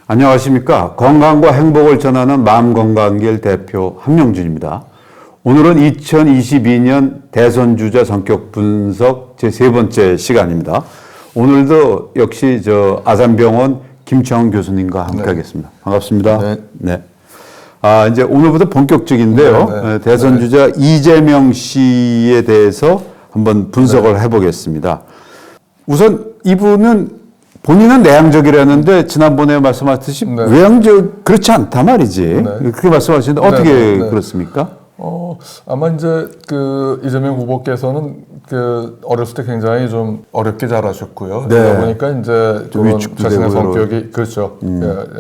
안녕하십니까. 건강과 행복을 전하는 마음건강길 대표 함영준입니다. 오늘은 2022년 대선주자 성격 분석 제3번째 시간입니다. 오늘도 역시 아산병원 김창훈 교수님과 함께 하겠습니다. 반갑습니다. 네. 이제 오늘부터 본격적인데요. 대선주자 이재명 씨에 대해서 한번 분석을 해보겠습니다. 우선 이분은 본인은 내향적이라는데 지난번에 말씀하셨듯이 외향적 그렇지 않다 말이지. 그렇게 말씀하시는데 어떻게 그렇습니까? 아마 이제 이재명 후보께서는 어렸을 때 굉장히 좀 어렵게 자라셨고요. 그러다 보니까 이제 좀 자신의 성격이 그렇죠.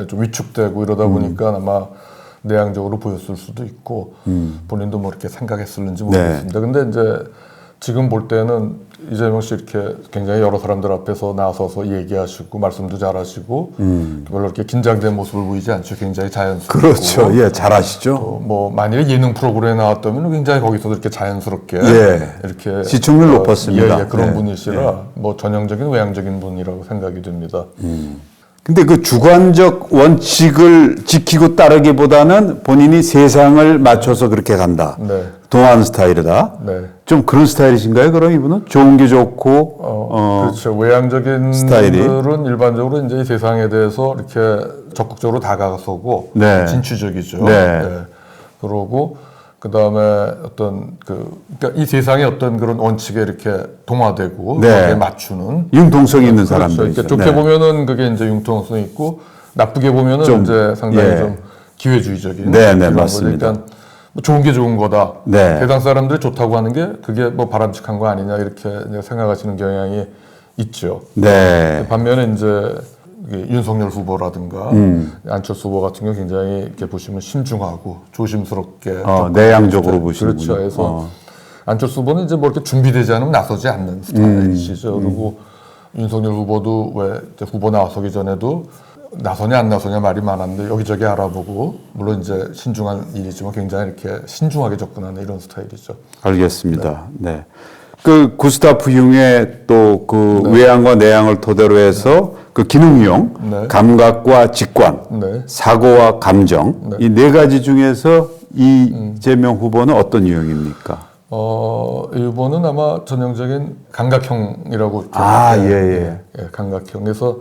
좀 위축되고 이러다 보니까 아마 내향적으로 보였을 수도 있고 본인도 뭐 이렇게 생각했을는지 모르겠습니다. 근데 이제 지금 볼 때는 이재명 씨 이렇게 굉장히 여러 사람들 앞에서 나서서 얘기하시고 말씀도 잘하시고 별로 이렇게 긴장된 모습을 보이지 않죠. 굉장히 자연스럽고. 그렇죠. 예, 잘하시죠. 뭐 만일에 예능 프로그램에 나왔다면 굉장히 거기서도 이렇게 자연스럽게 이렇게 시청률 높았습니다. 그런 분이시라 뭐 전형적인 외향적인 분이라고 생각이 됩니다. 근데 그 주관적 원칙을 지키고 따르기보다는 본인이 세상을 맞춰서 그렇게 간다. 동안 스타일이다. 좀 그런 스타일이신가요? 그럼 이분은 좋은 게 좋고 그렇죠. 외향적인 스타일이. 분들은 일반적으로 이제 이 세상에 대해서 이렇게 적극적으로 다가서고 진취적이죠. 그러고 그 다음에 어떤 그러니까 이 세상의 어떤 그런 원칙에 이렇게 동화되고 거기에 맞추는 융통성이 있는 사람들. 그러니까 좋게 보면은 그게 이제 융통성이 있고 나쁘게 보면은 이제 상당히 좀 기회주의적인. 맞습니다. 그러니까 뭐 좋은 게 좋은 거다. 대당 사람들이 좋다고 하는 게 그게 뭐 바람직한 거 아니냐 이렇게 생각하시는 경향이 있죠. 반면에 이제 윤석열 후보라든가 안철수 후보 같은 경우 굉장히 이렇게 보시면 신중하고 조심스럽게 내향적으로 보시는군요. 그렇죠. 그래서 안철수 후보는 이제 뭐 이렇게 준비되지 않으면 나서지 않는 스타일이시죠. 그리고 윤석열 후보도 왜 후보 나서기 전에도 나서냐 안 나서냐 말이 많았는데 여기저기 알아보고 물론 이제 신중한 일이지만 굉장히 이렇게 신중하게 접근하는 이런 스타일이죠. 알겠습니다. 그 구스타프 융의 또 그 외향과 내향을 토대로 해서 그 기능형, 감각과 직관, 사고와 감정 이 네 가지 중에서 이재명 후보는 어떤 유형입니까? 이 후보는 아마 전형적인 감각형이라고 감각형. 그래서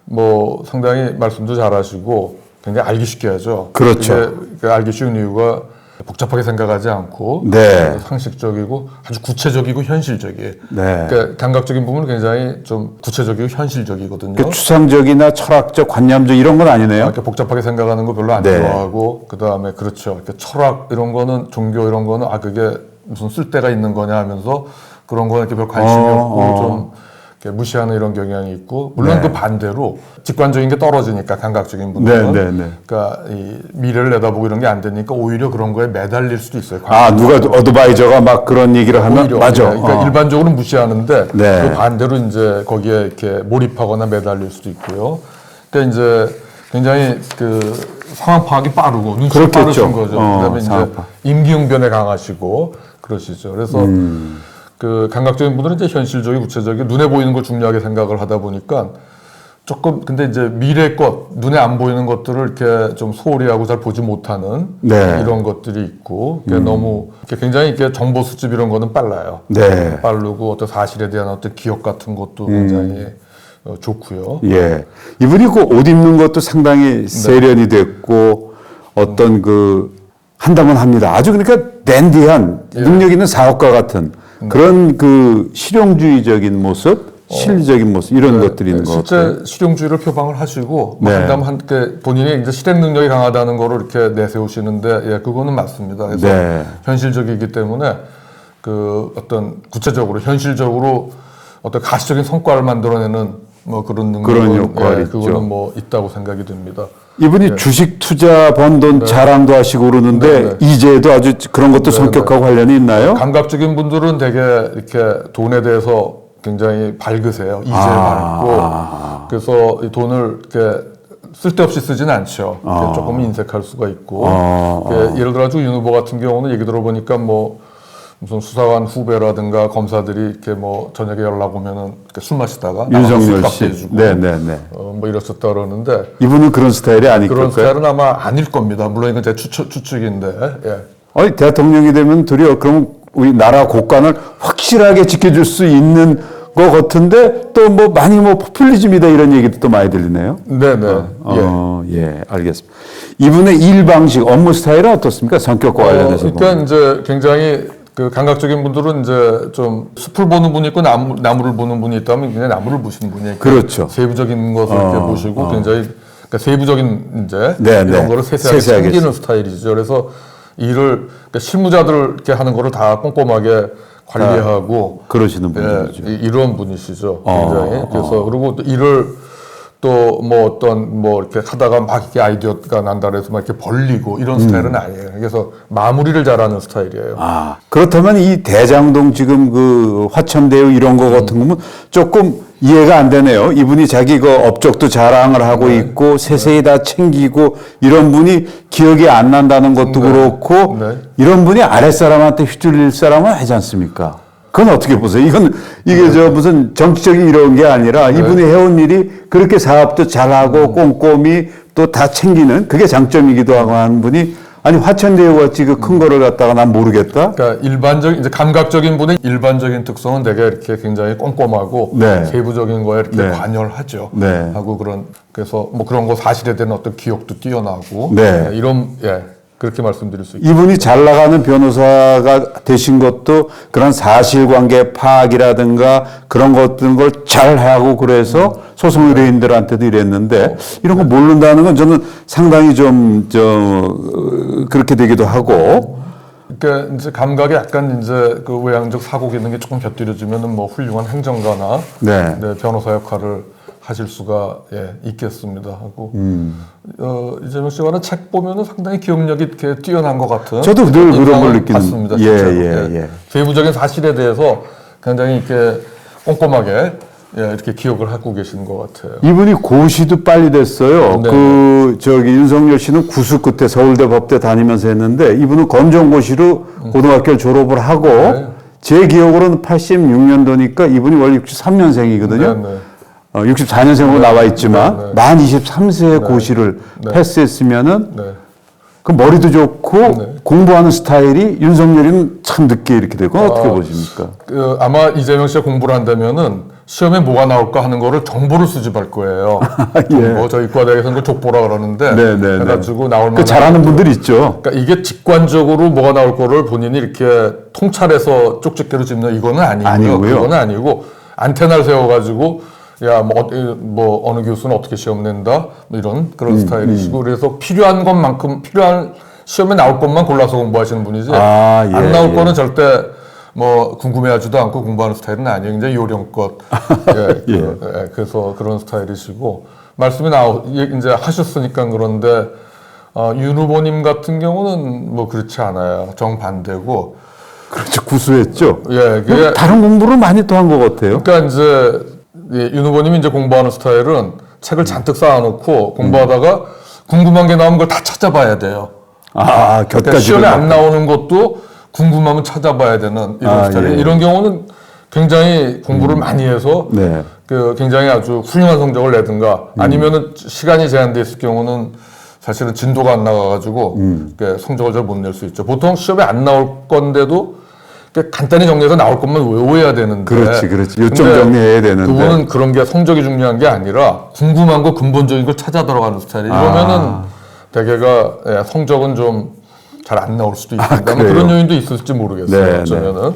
뭐 상당히 말씀도 잘하시고 굉장히 알기 쉽게 하죠. 그렇죠. 알기 쉬운 이유가 복잡하게 생각하지 않고 상식적이고 아주 구체적이고 현실적이에요. 그러니까 감각적인 부분은 굉장히 좀 구체적이고 현실적이거든요. 그 추상적이나 철학적, 관념적 이런 건 아니네요. 이렇게 복잡하게 생각하는 거 별로 안 좋아하고 그 다음에 그렇죠. 이렇게 철학 이런 거는 종교 이런 거는 그게 무슨 쓸데가 있는 거냐 하면서 그런 거는 이렇게 별 관심이 없고 좀 무시하는 이런 경향이 있고 물론 그 반대로 직관적인 게 떨어지니까 감각적인 분들은 그러니까 이 미래를 내다보고 이런 게 안 되니까 오히려 그런 거에 매달릴 수도 있어요. 누가 어드바이저가 막 그런 얘기를 하면 맞아. 그러니까 일반적으로 무시하는데 그 반대로 이제 거기에 이렇게 몰입하거나 매달릴 수도 있고요. 그러니까 이제 굉장히 상황 파악이 빠르고 눈치 빠르신 거죠. 그다음에 이제 임기응변에 강하시고 그러시죠. 그래서 감각적인 분들은 이제 현실적이고 구체적이고 눈에 보이는 걸 중요하게 생각을 하다 보니까 조금 근데 이제 미래 것 눈에 안 보이는 것들을 이렇게 좀 소홀히 하고 잘 보지 못하는 이런 것들이 있고 너무 굉장히 이렇게 정보 수집 이런 거는 빨라요. 빠르고 어떤 사실에 대한 어떤 기억 같은 것도 굉장히 좋고요. 이분이 그 옷 입는 것도 상당히 세련이 됐고 어떤 한다면 합니다. 아주 그러니까 댄디한 능력 있는 사업가 같은 그런 실용주의적인 모습, 실리적인 모습 이런 것들이 있는 것 같아요. 실제 실용주의를 표방을 하시고 한다면 함께 본인이 이제 실행 능력이 강하다는 거를 이렇게 내세우시는데 그거는 맞습니다. 그래서 현실적이기 때문에 어떤 구체적으로 현실적으로 어떤 가시적인 성과를 만들어내는 뭐 그런 역할이 있죠. 그거는 뭐 있다고 생각이 됩니다. 이분이 주식 투자 번 돈 자랑도 하시고 그러는데 이제도 아주 그런 것도 성격하고 관련이 있나요? 감각적인 분들은 되게 이렇게 돈에 대해서 굉장히 밝으세요. 이제 밝고 그래서 이 돈을 이렇게 쓸데없이 쓰지는 않죠. 조금 인색할 수가 있고 예를 들어 윤 후보 같은 경우는 얘기 들어보니까 뭐 무슨 수사관 후배라든가 검사들이 이렇게 뭐 저녁에 연락 오면은 이렇게 술 마시다가 윤석열 씨, 해주고 네네네. 뭐 이랬었다 그러는데 이분은 그런 스타일이 아닐 그런 걸까요? 스타일은 아마 아닐 겁니다. 물론 이건 제 추측인데. 예. 대통령이 되면 도리어 그럼 우리 나라 국간을 확실하게 지켜줄 수 있는 것 같은데 또 뭐 많이 뭐 포퓰리즘이다 이런 얘기도 또 많이 들리네요. 네네. 예, 알겠습니다. 이분의 일 방식, 업무 스타일은 어떻습니까? 성격과 관련해서. 그러니까 이제 굉장히 그 감각적인 분들은 이제 좀 숲을 보는 분이 있고 나무를 보는 분이 있다면 그냥 나무를 보시는 분이 그렇죠. 세부적인 것을 이렇게 보시고 굉장히 그러니까 세부적인 이제 네네. 이런 거를 세세하게 챙기는 스타일이죠. 그래서 일을 그러니까 실무자들 이렇게 하는 거를 다 꼼꼼하게 관리하고 그러시는 분들이죠. 이런 분이시죠. 굉장히 그래서 그리고 또 일을 또 뭐 어떤 뭐 이렇게 하다가 막 이렇게 아이디어가 난다 그래서 막 이렇게 벌리고 이런 스타일은 아니에요. 그래서 마무리를 잘하는 스타일이에요. 그렇다면 이 대장동 지금 그 화천대유 이런 거 같은 거면 조금 이해가 안 되네요. 이분이 자기 그 업적도 자랑을 하고 있고 세세히 다 챙기고 이런 분이 기억이 안 난다는 것도 그렇고 이런 분이 아랫사람한테 휘둘릴 사람은 하지 않습니까? 그건 어떻게 보세요? 이게 저 무슨 정치적인 이런 게 아니라 이분이 해온 일이 그렇게 사업도 잘하고 꼼꼼히 또 다 챙기는 그게 장점이기도 하고 하는 분이 아니 화천대유 같이 그 큰 거를 갖다가 난 모르겠다. 그러니까 이제 감각적인 분의 일반적인 특성은 되게 이렇게 굉장히 꼼꼼하고 세부적인 거에 이렇게 관여를 하죠. 하고 그래서 뭐 그런 거 사실에 대한 어떤 기억도 뛰어나고 이런 그렇게 말씀드릴 수 있습니다. 이분이 잘 나가는 변호사가 되신 것도 그런 사실관계 파악이라든가 그런 것들 걸 잘 하고 그래서 소송 의뢰인들한테도 이랬는데 이런 거 모른다는 건 저는 상당히 좀 그렇게 되기도 하고. 그러니까 이제 감각에 약간 이제 그 외향적 사고 기능이 조금 곁들여지면은 뭐 훌륭한 행정가나 변호사 역할을 하실 수가 있겠습니다 하고 이재명 씨와는 책 보면은 상당히 기억력이 이렇게 뛰어난 것 같은 저도 늘 그런 걸 느끼는 같습니다. 세부적인 사실에 대해서 굉장히 이렇게 꼼꼼하게 이렇게 기억을 하고 계시는 것 같아요. 이분이 고시도 빨리 됐어요. 윤석열 씨는 구수 끝에 서울대 법대 다니면서 했는데 이분은 검정고시로 고등학교를 졸업을 하고 제 기억으로는 86년도니까 이분이 원래 63년생이거든요. 64년생으로 나와 있지만 만 23세에 고시를 패스했으면은 그 머리도 좋고 공부하는 스타일이 윤석열이는 참 늦게 이렇게 되고 어떻게 보십니까? 아마 이재명 씨가 공부를 한다면은 시험에 뭐가 나올까 하는 거를 정보를 수집할 거예요. 뭐 저희 과대학에서는 그 족보라 그러는데 해가지고 나올 만한 잘하는 분들이 있죠. 그러니까 이게 직관적으로 뭐가 나올 거를 본인이 이렇게 통찰해서 쪽집게로 짚는 이거는 아니고요. 그거는 아니고 안테나를 세워가지고 뭐 어느 교수는 어떻게 시험 낸다 뭐 이런 그런 스타일이시고 그래서 필요한 시험에 나올 것만 골라서 공부하시는 분이지 안 나올 거는 절대 뭐 궁금해하지도 않고 공부하는 스타일은 아니에요. 굉장히 요령껏 그래서 그런 스타일이시고 말씀이 이제 하셨으니까 그런데 윤 후보님 같은 경우는 뭐 그렇지 않아요. 정반대고. 그렇죠. 구수했죠. 그게 다른 공부를 많이 또 한 것 같아요. 그러니까 이제 윤 후보님이 이제 공부하는 스타일은 책을 잔뜩 쌓아놓고 공부하다가 궁금한 게 나오면 그걸 다 찾아봐야 돼요. 그러니까 시험에 안 나오는 것도 궁금하면 찾아봐야 되는 이런 스타일. 이런 경우는 굉장히 공부를 많이 해서 그 굉장히 아주 훌륭한 성적을 내든가 아니면은 시간이 제한돼 있을 경우는 사실은 진도가 안 나가가지고 성적을 잘 못 낼 수 있죠. 보통 시험에 안 나올 건데도 간단히 정리해서 나올 것만 외워야 되는데. 그렇지. 요점 정리해야 되는데. 그분은 그런 게 성적이 중요한 게 아니라 궁금한 거 근본적인 걸 찾아 들어가는 스타일이. 이러면은 대개가 성적은 좀 잘 안 나올 수도 있습니다. 그런 요인도 있을지 모르겠어요. 어쩌면은.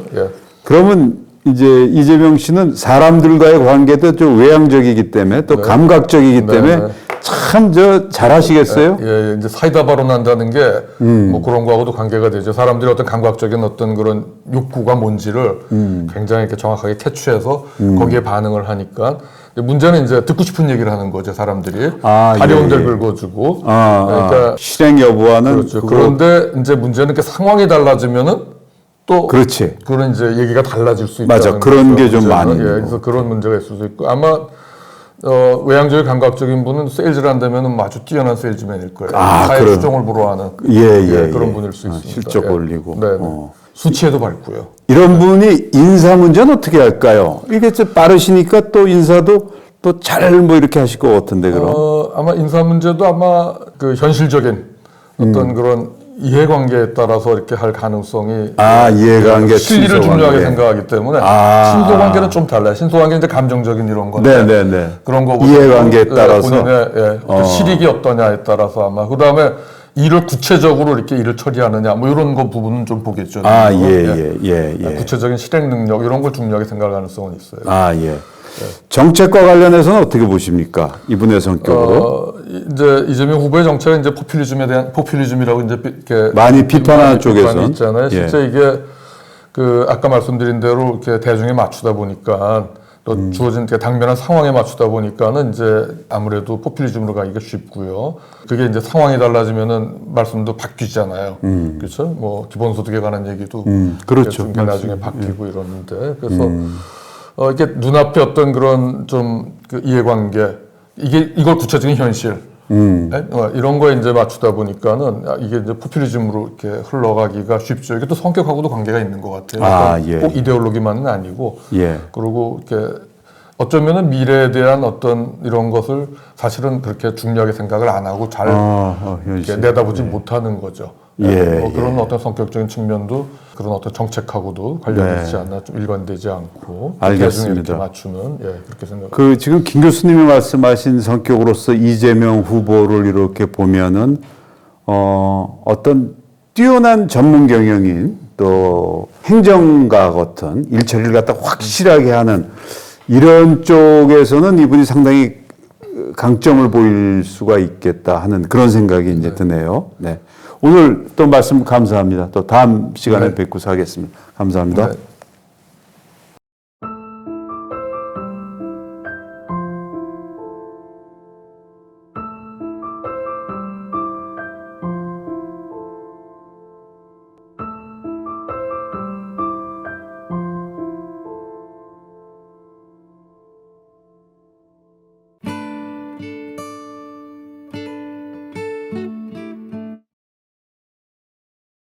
그러면 이제 이재명 씨는 사람들과의 관계도 좀 외향적이기 때문에 또 감각적이기 때문에 참 잘하시겠어요? 이제 사이다 발언한다는 게 뭐 그런 거하고도 관계가 되죠. 사람들이 어떤 감각적인 어떤 그런 욕구가 뭔지를 굉장히 이렇게 정확하게 캐치해서 거기에 반응을 하니까 문제는 이제 듣고 싶은 얘기를 하는 거죠. 사람들이 가려운 데를 긁어주고 그러니까 실행 여부와는 그렇죠. 그런데 이제 문제는 그 상황이 달라지면은 또 그렇지. 그런 이제 얘기가 달라질 수 있다는 맞아. 그런 게 좀 많이. 그래서 그런 문제가 있을 수 있고 아마 외향적인 감각적인 분은 세일즈를 한다면 아주 뛰어난 세일즈맨일 거예요. 사회 수종을 불허하는 그런 분일 수 있습니다. 실적 올리고. 수치에도 밝고요. 이런 분이 인사 문제는 어떻게 할까요? 이게 좀 빠르시니까 또 인사도 또 잘 뭐 이렇게 하실 것 같은데 그럼. 아마 인사 문제도 아마 그 현실적인 어떤 그런 이해관계에 따라서 이렇게 할 가능성이 이해관계 실리를 중요하게 친소관계. 생각하기 때문에 신소관계는 좀 달라요. 신소관계는 이제 감정적인 이런 건데 네네네. 그런 거보다 이해관계에 따라서 본인의 그 실익이 어떠냐에 따라서 아마 그 다음에 일을 구체적으로 이렇게 일을 처리하느냐 뭐 이런 거 부분은 좀 보겠죠. 구체적인 실행 능력 이런 걸 중요하게 생각할 가능성은 있어요. 정책과 관련해서는 어떻게 보십니까? 이분의 성격으로 이제 이재명 후보의 정책은 이제 포퓰리즘에 대한 포퓰리즘이라고 이제 이렇게 많이 비판하는 쪽에서는 있잖아요. 실제 이게 그 아까 말씀드린 대로 이렇게 대중에 맞추다 보니까 또 주어진 당면한 상황에 맞추다 보니까는 이제 아무래도 포퓰리즘으로 가기가 쉽고요. 그게 이제 상황이 달라지면은 말씀도 바뀌잖아요. 그렇죠? 뭐 기본소득에 관한 얘기도 그렇죠. 나중에 바뀌고 이러는데 그래서 이게 눈앞에 어떤 그런 좀 그 이해관계 이걸 구체적인 현실 이런 거에 이제 맞추다 보니까는 이게 이제 포퓰리즘으로 이렇게 흘러가기가 쉽죠. 이게 또 성격하고도 관계가 있는 것 같아요. 꼭 이데올로기만은 아니고 그리고 이렇게 어쩌면은 미래에 대한 어떤 이런 것을 사실은 그렇게 중요하게 생각을 안 하고 잘 이렇게 내다보지 못하는 거죠. 뭐 그런 어떤 성격적인 측면도 그런 어떤 정책하고도 관련이 있지 않나 좀 일관되지 않고 대중에 이렇게 맞추는 그렇게 생각합니다. 그 지금 김 교수님이 말씀하신 성격으로서 이재명 후보를 이렇게 보면은 어떤 뛰어난 전문 경영인 또 행정가 같은 일처리를 갖다 확실하게 하는 이런 쪽에서는 이분이 상당히 강점을 보일 수가 있겠다 하는 그런 생각이 이제 드네요. 네. 오늘 또 말씀 감사합니다. 또 다음 시간에 뵙고서 하겠습니다. 감사합니다.